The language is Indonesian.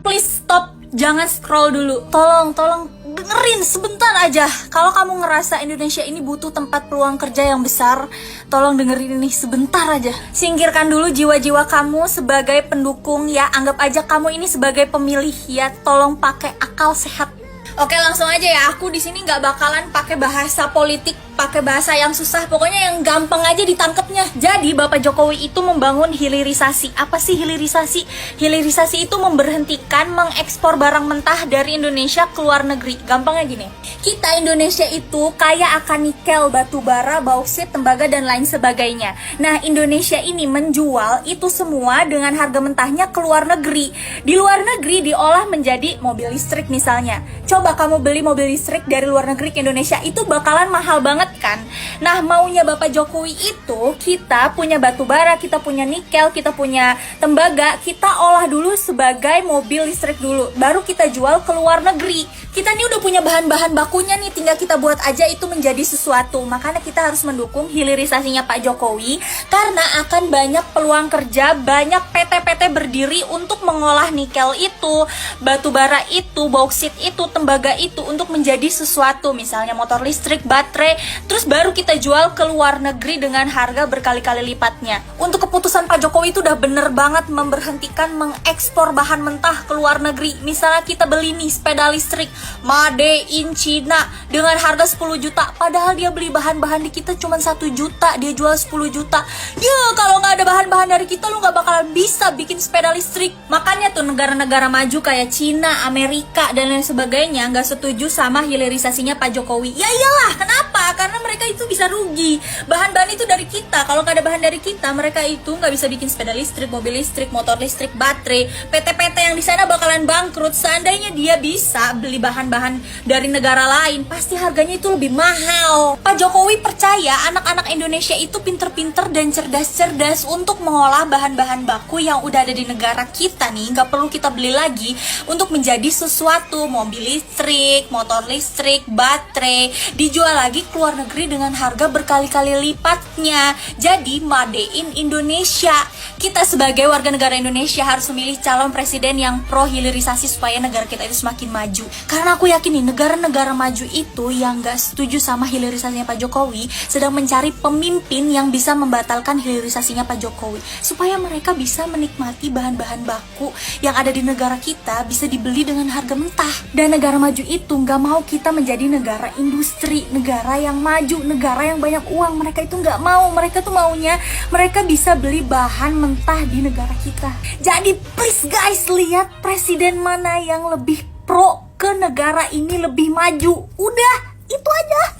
Please stop, jangan scroll dulu. Tolong dengerin sebentar aja. Kalau kamu ngerasa Indonesia ini butuh tempat peluang kerja yang besar, tolong dengerin ini sebentar aja. Singkirkan dulu jiwa-jiwa kamu sebagai pendukung ya. Anggap aja kamu ini sebagai pemilih ya. Tolong pakai akal sehat. Oke, langsung aja ya. Aku di sini nggak bakalan pakai bahasa politik, pakai bahasa yang susah. Pokoknya yang gampang aja ditangkepnya. Jadi Bapak Jokowi itu membangun hilirisasi. Apa sih hilirisasi? Hilirisasi itu memberhentikan mengekspor barang mentah dari Indonesia ke luar negeri. Gampangnya gini. Kita Indonesia itu kaya akan nikel, batu bara, bauksit, tembaga dan lain sebagainya. Nah, Indonesia ini menjual itu semua dengan harga mentahnya ke luar negeri. Di luar negeri diolah menjadi mobil listrik misalnya. Coba kamu beli mobil listrik dari luar negeri ke Indonesia, itu bakalan mahal banget kan? Nah, maunya Bapak Jokowi itu kita punya batu bara, kita punya nikel, kita punya tembaga, kita olah dulu sebagai mobil listrik dulu, baru kita jual ke luar negeri. Kita nih udah punya bahan-bahan bakunya nih, tinggal kita buat aja itu menjadi sesuatu. Makanya kita harus mendukung hilirisasinya Pak Jokowi, karena akan banyak peluang kerja, banyak PT-PT berdiri untuk mengolah nikel itu, batu bara itu, bauksit itu, tembaga itu untuk menjadi sesuatu, misalnya motor listrik, baterai, terus baru kita jual ke luar negeri dengan harga berkali-kali lipatnya. Untuk keputusan Pak Jokowi itu udah bener banget memberhentikan mengekspor bahan mentah ke luar negeri. Misalnya kita beli nih sepeda listrik Made in China dengan harga 10 juta, padahal dia beli bahan-bahan di kita cuma 1 juta, dia jual 10 juta. Ya, kalau nggak ada bahan-bahan dari kita, lu nggak bakalan bisa bikin sepeda listrik. Makanya tuh negara-negara maju kayak China, Amerika, dan lain sebagainya nggak setuju sama hilirisasinya Pak Jokowi. Ya iyalah, kenapa? Karena mereka itu bisa rugi. Bahan-bahan itu dari kita. Kalau nggak ada bahan dari kita, mereka itu nggak bisa bikin sepeda listrik, mobil listrik, motor listrik, baterai. PT-PT yang di sana bakalan bangkrut. Seandainya dia bisa beli bahan-bahan dari negara lain, pasti harganya itu lebih mahal. Pak Jokowi percaya anak-anak Indonesia itu pinter-pinter dan cerdas-cerdas untuk mengolah bahan-bahan baku yang udah ada di negara kita nih. Nggak perlu kita beli lagi untuk menjadi sesuatu. Mobil listrik, motor listrik, baterai dijual lagi ke luar negeri dengan harga berkali-kali lipatnya. Jadi Made in Indonesia. Kita sebagai warga negara Indonesia harus memilih calon presiden yang pro hilirisasi supaya negara kita itu semakin maju. Karena aku yakin nih, negara-negara maju itu yang gak setuju sama hilirisasinya Pak Jokowi sedang mencari pemimpin yang bisa membatalkan hilirisasinya Pak Jokowi, supaya mereka bisa menikmati bahan-bahan baku yang ada di negara kita bisa dibeli dengan harga mentah. Dan negara maju itu gak mau kita menjadi negara industri, negara yang maju, negara yang banyak uang. Mereka itu gak mau, mereka tuh maunya mereka bisa beli bahan mentah di negara kita. Jadi please guys, lihat presiden mana yang lebih pro ke negara ini lebih maju. Udah, itu aja.